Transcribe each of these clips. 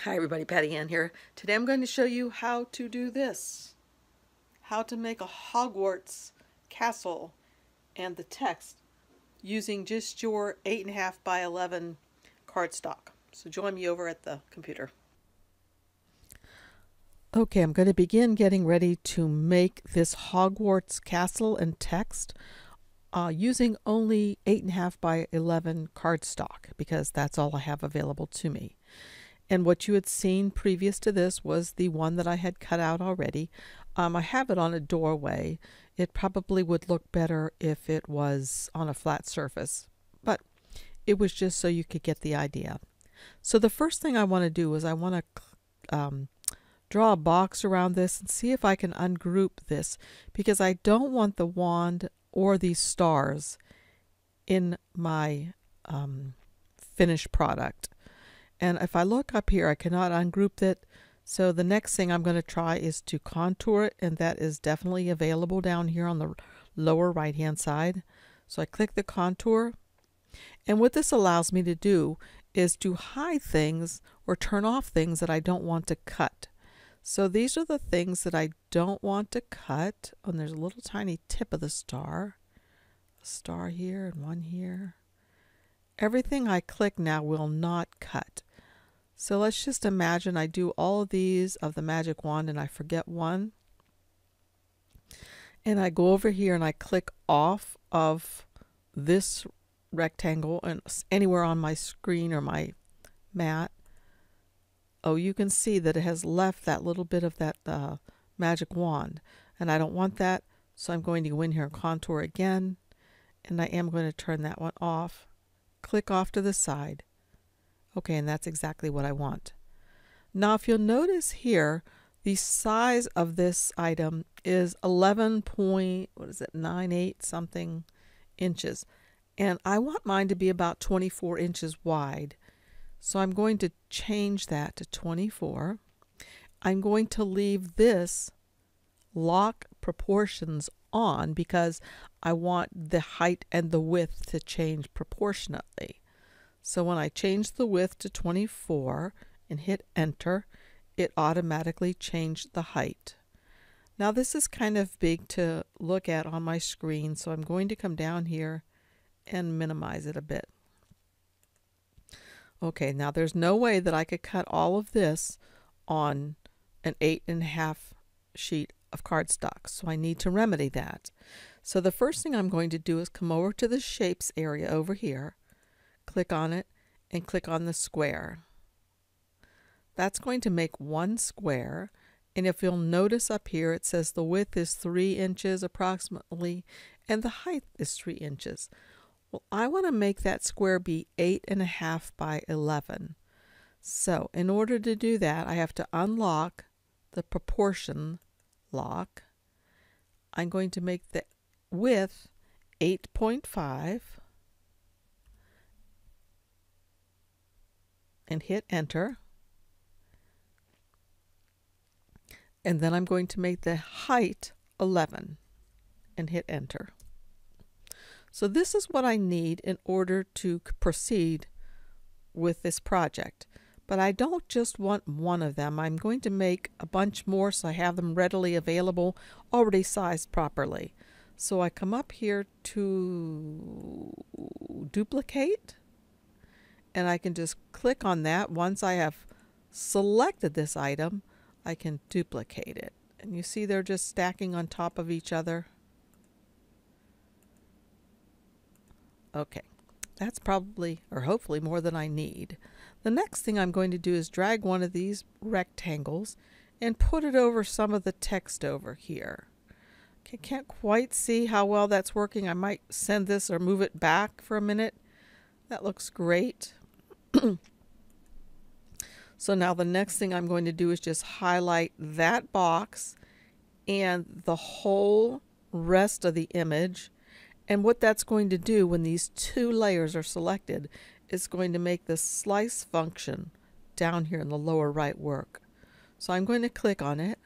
Hi everybody, Patty Ann here. Today I'm going to show you how to do this. How to make a Hogwarts castle and the text using just your 8.5 by 11 cardstock. So join me over at the computer. Okay, I'm going to begin getting ready to make this Hogwarts castle and text using only 8.5 by 11 cardstock because that's all I have available to me. And what you had seen previous to this was the one that I had cut out already. I have it on a doorway. It probably would look better if it was on a flat surface, but it was just so you could get the idea. So the first thing I want to do is I want to draw a box around this and see if I can ungroup this, because I don't want the wand or these stars in my finished product. And if I look up here, I cannot ungroup it. So the next thing I'm going to try is to contour it, and that is definitely available down here on the lower right hand side. So I click the contour, and what this allows me to do is to hide things or turn off things that I don't want to cut. So these are the things that I don't want to cut. And there's a little tiny tip of the star. A star here and one here. Everything I click now will not cut. So let's just imagine I do all of these of the magic wand and I forget one. And I go over here and I click off of this rectangle and anywhere on my screen or my mat. Oh, you can see that it has left that little bit of that magic wand. And I don't want that, so I'm going to go in here and contour again. And I am going to turn that one off. Click off to the side. Okay, and that's exactly what I want. Now if you'll notice here, the size of this item is 11.98 something inches. And I want mine to be about 24 inches wide. So I'm going to change that to 24. I'm going to leave this lock proportions on because I want the height and the width to change proportionately. So when I change the width to 24 and hit enter, it automatically changed the height. Now this is kind of big to look at on my screen, so I'm going to come down here and minimize it a bit. Okay, now there's no way that I could cut all of this on an 8.5 sheet of cardstock, so I need to remedy that. So the first thing I'm going to do is come over to the shapes area over here, click on it, and click on the square. That's going to make one square, and if you'll notice up here it says the width is 3 inches approximately and the height is 3 inches. Well, I want to make that square be 8.5 by 11. So in order to do that, I have to unlock the proportion lock. I'm going to make the width 8.5 and hit enter. And then I'm going to make the height 11 and hit enter. So this is what I need in order to proceed with this project. But I don't just want one of them. I'm going to make a bunch more so I have them readily available, already sized properly. So I come up here to duplicate, and I can just click on that. Once I have selected this item, I can duplicate it. And you see they're just stacking on top of each other. Okay, that's probably or hopefully more than I need. The next thing I'm going to do is drag one of these rectangles and put it over some of the text over here. Okay, can't quite see how well that's working. I might send this or move it back for a minute. That looks great. So now the next thing I'm going to do is just highlight that box and the whole rest of the image. And what that's going to do when these two layers are selected is going to make the slice function down here in the lower right work. So I'm going to click on it.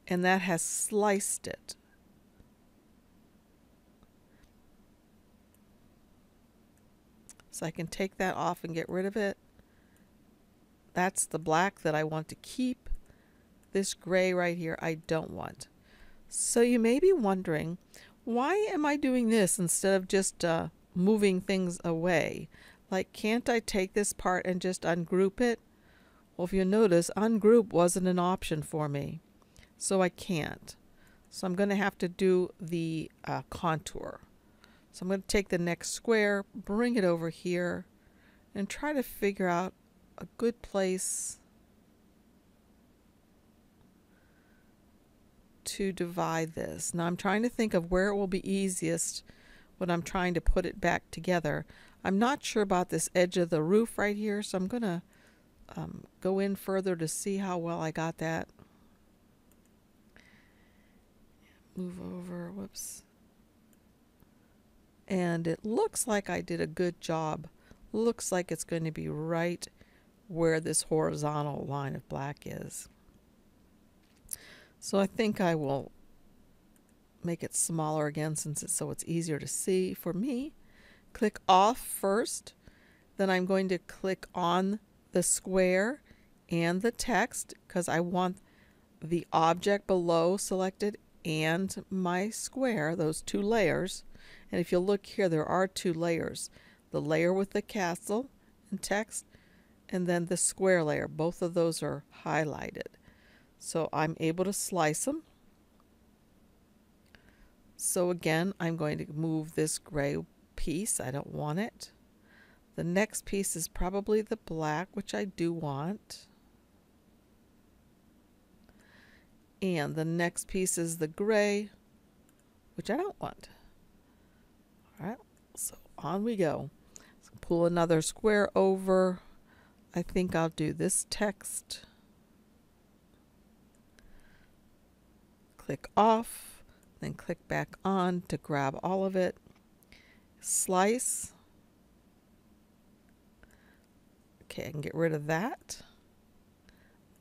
And that has sliced it. So I can take that off and get rid of it. That's the black that I want to keep. This gray right here I don't want. So you may be wondering, why am I doing this instead of just moving things away? Like, can't I take this part and just ungroup it? Well, if you notice, ungroup wasn't an option for me, so I can't. So I'm going to have to do the contour. So I'm going to take the next square, bring it over here, and try to figure out a good place to divide this. Now I'm trying to think of where it will be easiest when I'm trying to put it back together. I'm not sure about this edge of the roof right here, so I'm going to go in further to see how well I got that. Move over, whoops. And it looks like I did a good job. Looks like it's going to be right where this horizontal line of black is. So I think I will make it smaller again since it's easier to see for me. Click off first, then I'm going to click on the square and the text because I want the object below selected and my square, those two layers. And if you look here, there are two layers, the layer with the castle and text, and then the square layer. Both of those are highlighted. So I'm able to slice them. So again, I'm going to move this gray piece. I don't want it. The next piece is probably the black, which I do want. And the next piece is the gray, which I don't want. All right, so on we go. So pull another square over. I think I'll do this text. Click off, then click back on to grab all of it. Slice. Okay, I can get rid of that.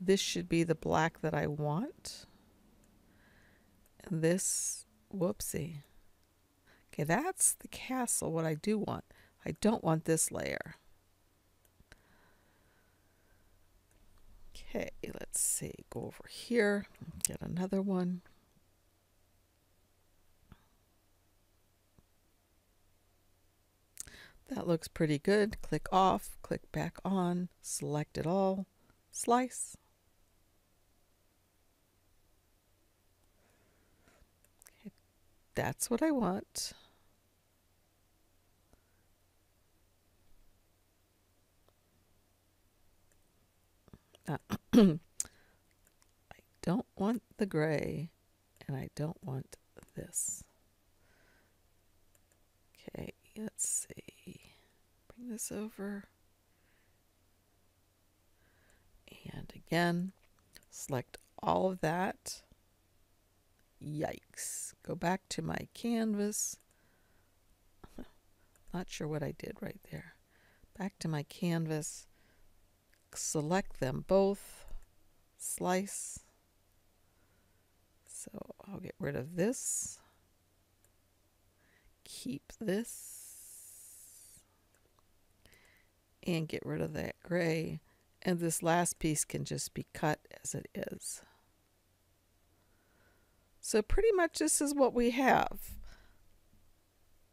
This should be the black that I want. And this, whoopsie. Okay, that's the castle, what I do want. I don't want this layer. Okay, let's see, go over here, get another one. That looks pretty good. Click off, click back on, select it all, slice. Okay, that's what I want. I don't want the gray, and I don't want this. Okay, let's see. Bring this over. And again, select all of that. Yikes. Go back to my canvas. Not sure what I did right there. Back to my canvas. Select them both. Slice. So I'll get rid of this. Keep this. And get rid of that gray. And this last piece can just be cut as it is. So pretty much this is what we have.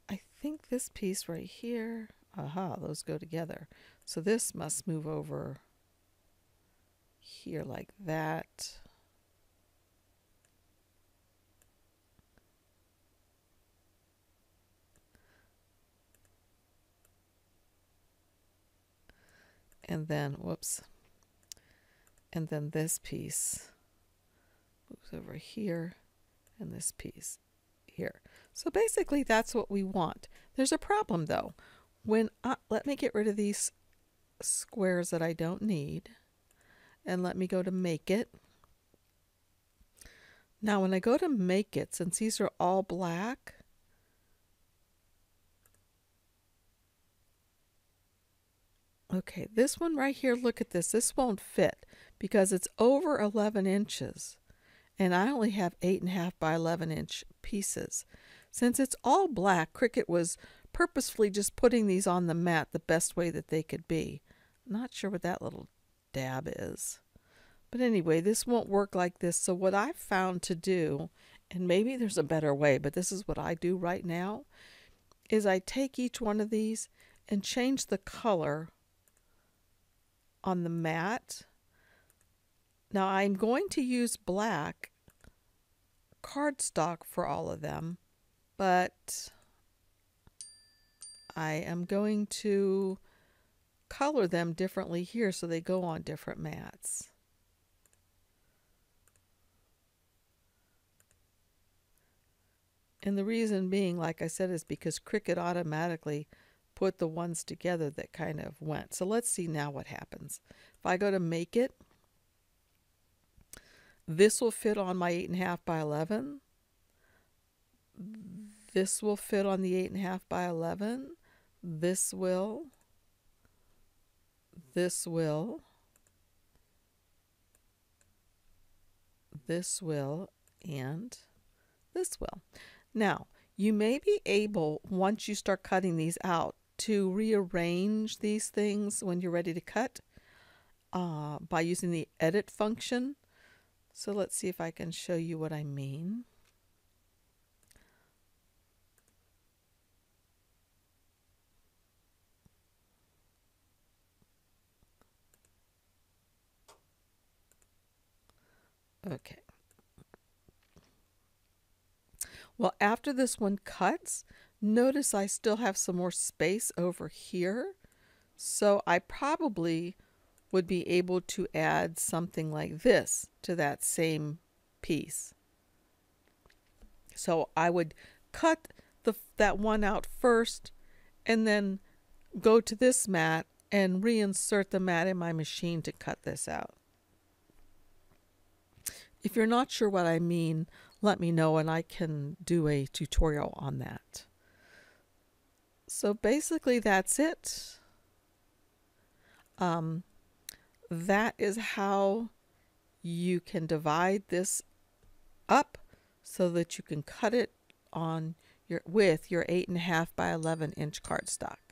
I think this piece right here, aha, those go together. So this must move over here like that. And then, whoops, and then this piece moves over here, and this piece here. So basically that's what we want. There's a problem though. When let me get rid of these squares that I don't need, and let me go to make it. Now when I go to make it, since these are all black, okay, this one right here, look at this. This won't fit because it's over 11 inches. And I only have 8.5 by 11 inch pieces. Since it's all black, Cricut was purposefully just putting these on the mat the best way that they could be. Not sure what that little dab is. But anyway, this won't work like this. So what I've found to do, and maybe there's a better way, but this is what I do right now, is I take each one of these and change the color on the mat. Now I'm going to use black cardstock for all of them, but I am going to color them differently here so they go on different mats. And the reason being, like I said, is because Cricut automatically put the ones together that kind of went. So let's see now what happens. If I go to make it, this will fit on my 8.5 by 11. This will fit on the 8.5 by 11. This will. This will. This will. And this will. Now, you may be able, once you start cutting these out, to rearrange these things when you're ready to cut by using the edit function. So let's see if I can show you what I mean. Okay. Well, after this one cuts, notice I still have some more space over here. So I probably would be able to add something like this to that same piece. So I would cut that one out first and then go to this mat and reinsert the mat in my machine to cut this out. If you're not sure what I mean, let me know and I can do a tutorial on that. So basically that's it. That is how you can divide this up so that you can cut it on with your 8.5 by 11 inch cardstock.